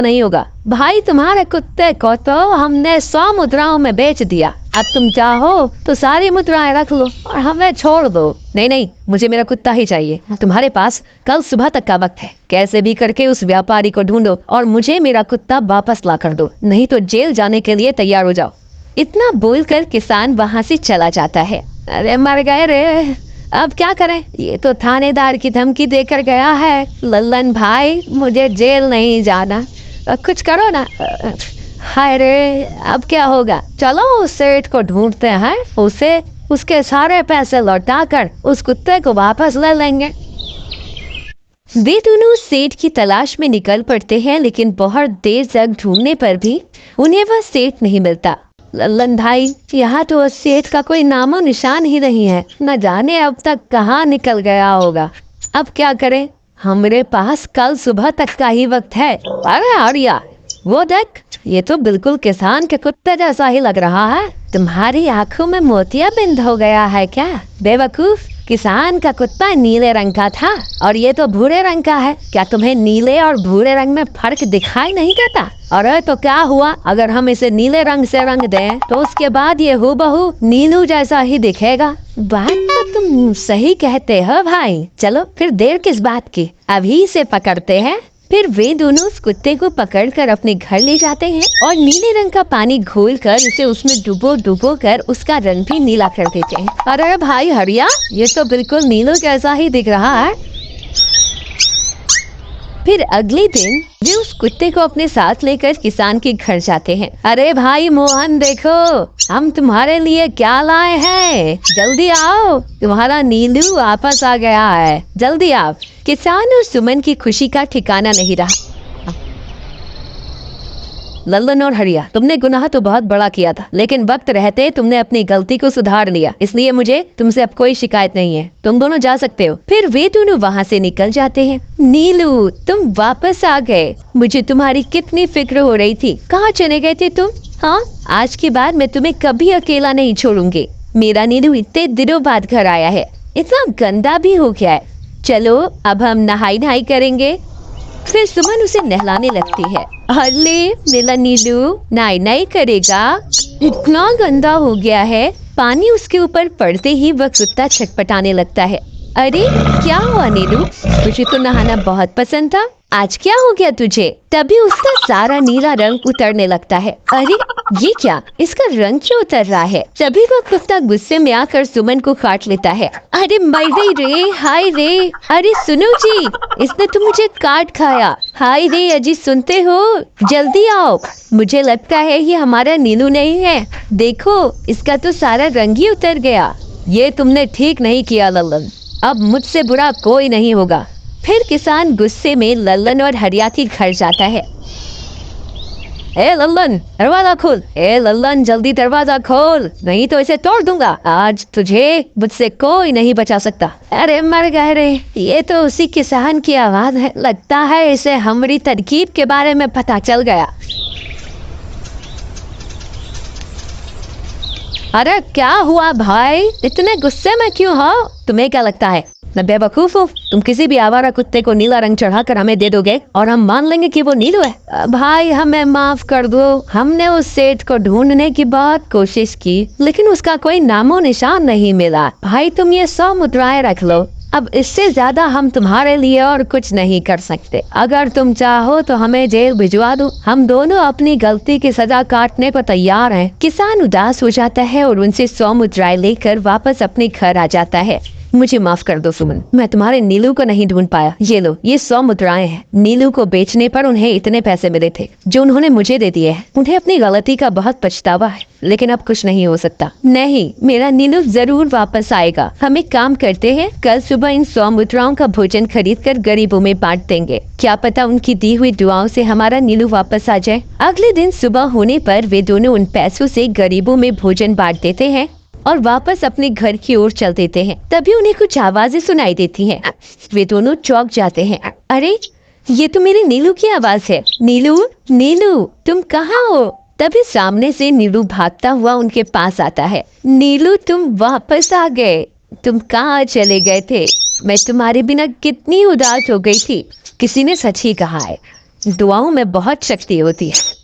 नहीं होगा भाई, तुम्हारे कुत्ते को तो हमने 100 मुद्राओं में बेच दिया। अब तुम चाहो तो सारी मुद्राएं रख लो और हमें छोड़ दो। नहीं नहीं, मुझे मेरा कुत्ता ही चाहिए। तुम्हारे पास कल सुबह तक का वक्त है, कैसे भी करके उस व्यापारी को ढूंढो और मुझे मेरा कुत्ता वापस ला कर दो, नहीं तो जेल जाने के लिए तैयार हो जाओ। इतना बोलकर किसान वहाँ से चला जाता है। अरे मर गए रे, अब क्या करें, ये तो थानेदार की धमकी देकर गया है। लल्लन भाई, मुझे जेल नहीं जाना, कुछ करो ना। हाय रे, अब क्या होगा, चलो उस सेठ को ढूंढते हैं, उसे उसके सारे पैसे लौटाकर उस कुत्ते को वापस ले लेंगे। वे दोनों सेठ की तलाश में निकल पड़ते हैं, लेकिन बहुत देर तक ढूंढने पर भी उन्हें वह सेठ नहीं मिलता। लल्लन भाई, यहाँ तो उस सेठ का कोई नामो निशान ही नहीं है, न जाने अब तक कहाँ निकल गया होगा। अब क्या करें, हमारे पास कल सुबह तक का ही वक्त है। अरे आर्या, वो देख, ये तो बिल्कुल किसान के कुत्ते जैसा ही लग रहा है। तुम्हारी आंखों में मोतियाबिंद हो गया है क्या बेवकूफ? किसान का कुत्ता नीले रंग का था और ये तो भूरे रंग का है। क्या तुम्हें नीले और भूरे रंग में फर्क दिखाई नहीं देता? अरे तो क्या हुआ, अगर हम इसे नीले रंग से रंग दें तो उसके बाद ये हूबहू नीलू जैसा ही दिखेगा। बात तो तुम सही कहते हो भाई, चलो फिर देर किस बात की, अभी इसे पकड़ते हैं। फिर वे दोनों उस कुत्ते को पकड़कर अपने घर ले जाते हैं और नीले रंग का पानी घोलकर इसे उसमें डुबो कर उसका रंग भी नीला कर देते हैं। अरे भाई हरिया, ये तो बिल्कुल नीलू जैसा ही दिख रहा है। फिर अगले दिन वे उस कुत्ते को अपने साथ लेकर किसान के घर जाते हैं। अरे भाई मोहन, देखो हम तुम्हारे लिए क्या लाए हैं, जल्दी आओ, तुम्हारा नीलू वापस आ गया है, जल्दी आओ। किसान और सुमन की खुशी का ठिकाना नहीं रहा। लल्लन और हरिया, तुमने गुनाह तो बहुत बड़ा किया था, लेकिन वक्त रहते तुमने अपनी गलती को सुधार लिया, इसलिए मुझे तुमसे अब कोई शिकायत नहीं है, तुम दोनों जा सकते हो। फिर वे दोनों वहाँ से निकल जाते हैं। नीलू, तुम वापस आ गए, मुझे तुम्हारी कितनी फिक्र हो रही थी, कहाँ चले गए थे तुम? हाँ, आज के बाद मैं तुम्हें कभी अकेला नहीं छोड़ूंगी। मेरा नीलू इतने दिनों बाद घर आया है, इतना गंदा भी हो गया है। चलो अब हम नहाई करेंगे। फिर सुमन उसे नहलाने लगती है। अरे मेरा नीलू नाई करेगा, इतना गंदा हो गया है। पानी उसके ऊपर पड़ते ही वह कुत्ता छटपटाने लगता है। अरे क्या हुआ नीलू, तुझे तो नहाना बहुत पसंद था, आज क्या हो गया तुझे? तभी उसका सारा नीला रंग उतरने लगता है। अरे ये क्या, इसका रंग क्यों उतर रहा है? तभी वह कुत्ता गुस्से में आकर सुमन को काट लेता है। अरे मर गई रे, हाय रे, अरे सुनो जी, इसने तो मुझे काट खाया। हाय रे अजी, सुनते हो, जल्दी आओ, मुझे लगता है ये हमारा नीलू नहीं है, देखो इसका तो सारा रंग ही उतर गया। ये तुमने ठीक नहीं किया लल्लन, अब मुझसे बुरा कोई नहीं होगा। फिर किसान गुस्से में लल्लन और हरिया के घर जाता है। ए लल्लन, दरवाजा खोल, ए लल्लन जल्दी दरवाजा खोल, नहीं तो इसे तोड़ दूंगा। आज तुझे मुझसे कोई नहीं बचा सकता। अरे मर गए रे, ये तो उसी किसान की आवाज है, लगता है इसे हमारी तरकीब के बारे में पता चल गया। अरे क्या हुआ भाई, इतने गुस्से में क्यों हो? तुम्हें क्या लगता है मैं बेवकूफ हूँ? तुम किसी भी आवारा कुत्ते को नीला रंग चढ़ाकर हमें दे दोगे और हम मान लेंगे कि वो नीलू है? भाई हमें माफ कर दो, हमने उस सेठ को ढूंढने की बहुत कोशिश की, लेकिन उसका कोई नामो निशान नहीं मिला। भाई तुम ये 100 मुद्राएं रख लो, अब इससे ज्यादा हम तुम्हारे लिए और कुछ नहीं कर सकते। अगर तुम चाहो तो हमें जेल भिजवा दो, हम दोनों अपनी गलती की सजा काटने पर तैयार हैं। किसान उदास हो जाता है और उनसे 100 मुद्राएं लेकर वापस अपने घर आ जाता है। मुझे माफ कर दो सुमन, मैं तुम्हारे नीलू को नहीं ढूंढ पाया। ये लो, ये 100 मुद्राएं हैं। नीलू को बेचने पर उन्हें इतने पैसे मिले थे जो उन्होंने मुझे दे दिए हैं। उन्हें अपनी गलती का बहुत पछतावा है, लेकिन अब कुछ नहीं हो सकता। नहीं, मेरा नीलू जरूर वापस आएगा। हम एक काम करते हैं, कल सुबह इन 100 मुद्राओं का भोजन खरीद कर गरीबों में बांट देंगे। क्या पता उनकी दी हुई दुआओं से हमारा नीलू वापस आ जाए। अगले दिन सुबह होने पर वे दोनों उन पैसों से गरीबों में भोजन बांट देते हैं और वापस अपने घर की ओर चल देते हैं। तभी उन्हें कुछ आवाजें सुनाई देती हैं। वे दोनों चौंक जाते हैं। अरे ये तो मेरे नीलू की आवाज है। नीलू, नीलू तुम कहाँ हो? तभी सामने से नीलू भागता हुआ उनके पास आता है। नीलू तुम वापस आ गए, तुम कहाँ चले गए थे? मैं तुम्हारे बिना कितनी उदास हो गई थी। किसी ने सच ही कहा है, दुआओं में बहुत शक्ति होती है।